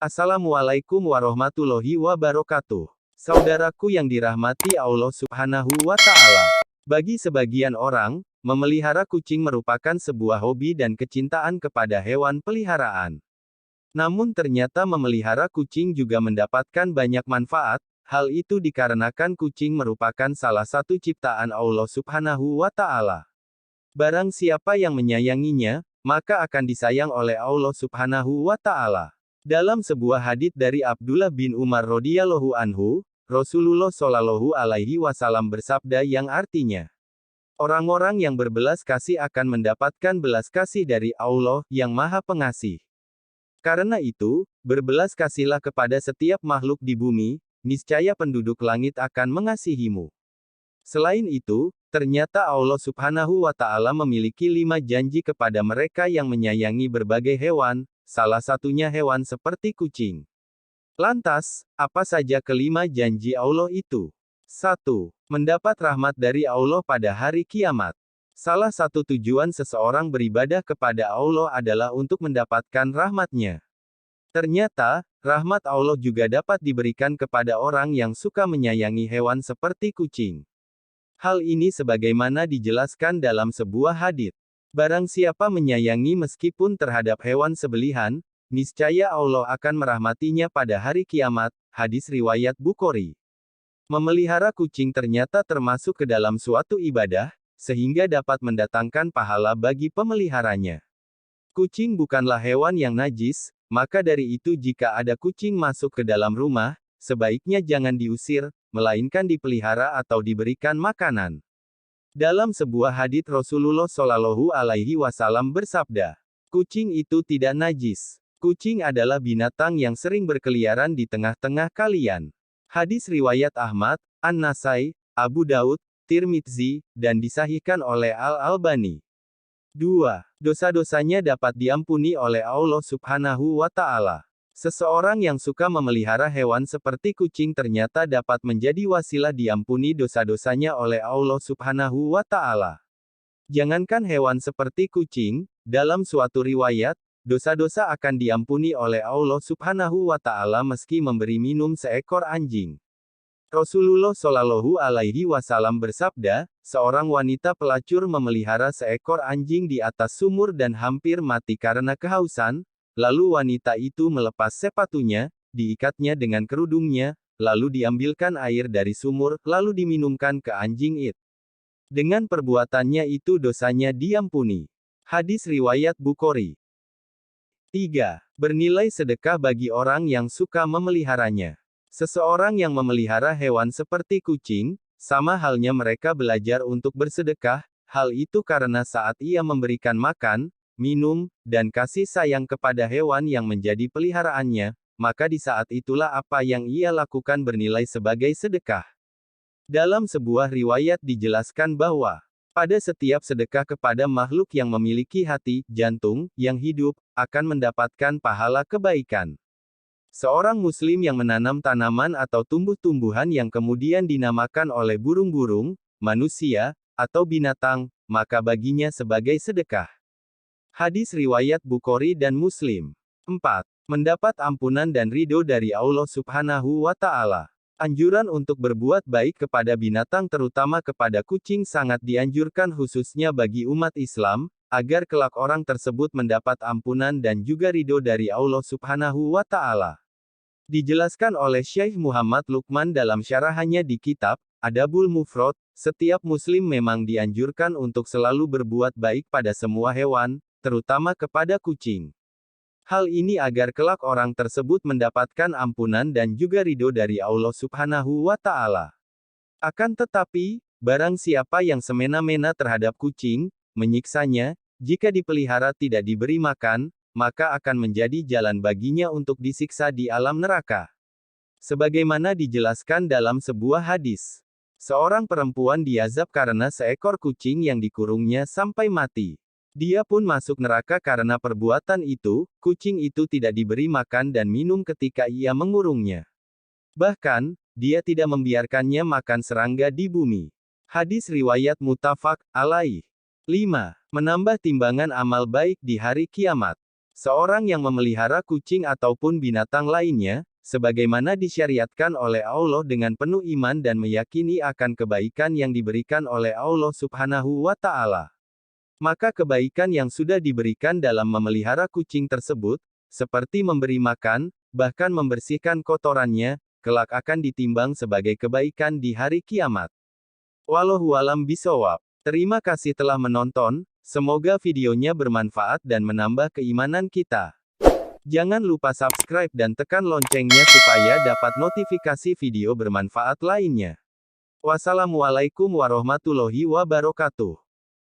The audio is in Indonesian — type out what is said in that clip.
Assalamualaikum warahmatullahi wabarakatuh. Saudaraku yang dirahmati Allah Subhanahu wa Ta'ala. Bagi sebagian orang, memelihara kucing merupakan sebuah hobi dan kecintaan kepada hewan peliharaan. Namun ternyata memelihara kucing juga mendapatkan banyak manfaat. Hal itu dikarenakan kucing merupakan salah satu ciptaan Allah Subhanahu wa Ta'ala. Barang siapa yang menyayanginya, maka akan disayang oleh Allah Subhanahu wa Ta'ala. Dalam sebuah hadits dari Abdullah bin Umar radhiyallahu anhu, Rasulullah shallallahu alaihi wasallam bersabda yang artinya, orang-orang yang berbelas kasih akan mendapatkan belas kasih dari Allah yang Maha Pengasih. Karena itu, berbelas kasihlah kepada setiap makhluk di bumi, niscaya penduduk langit akan mengasihimu. Selain itu, ternyata Allah Subhanahu wa Ta'ala memiliki 5 janji kepada mereka yang menyayangi berbagai hewan, salah satunya hewan seperti kucing. Lantas, apa saja kelima janji Allah itu? 1. Mendapat rahmat dari Allah pada hari kiamat. Salah satu tujuan seseorang beribadah kepada Allah adalah untuk mendapatkan rahmat-Nya. Ternyata, rahmat Allah juga dapat diberikan kepada orang yang suka menyayangi hewan seperti kucing. Hal ini sebagaimana dijelaskan dalam sebuah hadits. Barang siapa menyayangi meskipun terhadap hewan sebelihan, niscaya Allah akan merahmatinya pada hari kiamat. Hadis riwayat Bukhari. Memelihara kucing ternyata termasuk ke dalam suatu ibadah, sehingga dapat mendatangkan pahala bagi pemeliharanya. Kucing bukanlah hewan yang najis, maka dari itu jika ada kucing masuk ke dalam rumah, sebaiknya jangan diusir, melainkan dipelihara atau diberikan makanan. Dalam sebuah hadits Rasulullah shallallahu alaihi wasallam bersabda, kucing itu tidak najis. Kucing adalah binatang yang sering berkeliaran di tengah-tengah kalian. Hadis riwayat Ahmad, An-Nasai, Abu Daud, Tirmidzi, dan disahihkan oleh Al-Albani. 2. Dosa-dosanya dapat diampuni oleh Allah Subhanahu wa Ta'ala. Seseorang yang suka memelihara hewan seperti kucing ternyata dapat menjadi wasilah diampuni dosa-dosanya oleh Allah Subhanahu wa Ta'ala. Jangankan hewan seperti kucing, dalam suatu riwayat, dosa-dosa akan diampuni oleh Allah Subhanahu wa Ta'ala meski memberi minum seekor anjing. Rasulullah shallallahu alaihi wasallam bersabda, seorang wanita pelacur memelihara seekor anjing di atas sumur dan hampir mati karena kehausan. Lalu wanita itu melepas sepatunya, diikatnya dengan kerudungnya, lalu diambilkan air dari sumur, lalu diminumkan ke anjing itu. Dengan perbuatannya itu dosanya diampuni. Hadis riwayat Bukhari. 3. Bernilai sedekah bagi orang yang suka memeliharanya. Seseorang yang memelihara hewan seperti kucing, sama halnya mereka belajar untuk bersedekah, hal itu karena saat ia memberikan makan, minum, dan kasih sayang kepada hewan yang menjadi peliharaannya, maka di saat itulah apa yang ia lakukan bernilai sebagai sedekah. Dalam sebuah riwayat dijelaskan bahwa, pada setiap sedekah kepada makhluk yang memiliki hati, jantung, yang hidup, akan mendapatkan pahala kebaikan. Seorang muslim yang menanam tanaman atau tumbuh-tumbuhan yang kemudian dinamakan oleh burung-burung, manusia, atau binatang, maka baginya sebagai sedekah. Hadis riwayat Bukhari dan Muslim. 4. Mendapat ampunan dan ridho dari Allah Subhanahu wa Ta'ala. Anjuran untuk berbuat baik kepada binatang terutama kepada kucing sangat dianjurkan khususnya bagi umat Islam, agar kelak orang tersebut mendapat ampunan dan juga ridho dari Allah Subhanahu wa Ta'ala. Dijelaskan oleh Syekh Muhammad Luqman dalam syarahannya di kitab Adabul Mufrad, setiap muslim memang dianjurkan untuk selalu berbuat baik pada semua hewan, terutama kepada kucing. Hal ini agar kelak orang tersebut mendapatkan ampunan dan juga ridho dari Allah Subhanahu wa Ta'ala. Akan tetapi, barang siapa yang semena-mena terhadap kucing, menyiksanya, jika dipelihara tidak diberi makan, maka akan menjadi jalan baginya untuk disiksa di alam neraka. Sebagaimana dijelaskan dalam sebuah hadis, seorang perempuan diazab karena seekor kucing yang dikurungnya sampai mati. Dia pun masuk neraka karena perbuatan itu, kucing itu tidak diberi makan dan minum ketika ia mengurungnya. Bahkan, dia tidak membiarkannya makan serangga di bumi. Hadis riwayat muttafaq alaih. 5. Menambah timbangan amal baik di hari kiamat. Seorang yang memelihara kucing ataupun binatang lainnya, sebagaimana disyariatkan oleh Allah dengan penuh iman dan meyakini akan kebaikan yang diberikan oleh Allah Subhanahu wa Ta'ala. Maka kebaikan yang sudah diberikan dalam memelihara kucing tersebut, seperti memberi makan, bahkan membersihkan kotorannya, kelak akan ditimbang sebagai kebaikan di hari kiamat. Wallahualam bishawab. Terima kasih telah menonton, semoga videonya bermanfaat dan menambah keimanan kita. Jangan lupa subscribe dan tekan loncengnya supaya dapat notifikasi video bermanfaat lainnya. Wassalamualaikum warahmatullahi wabarakatuh.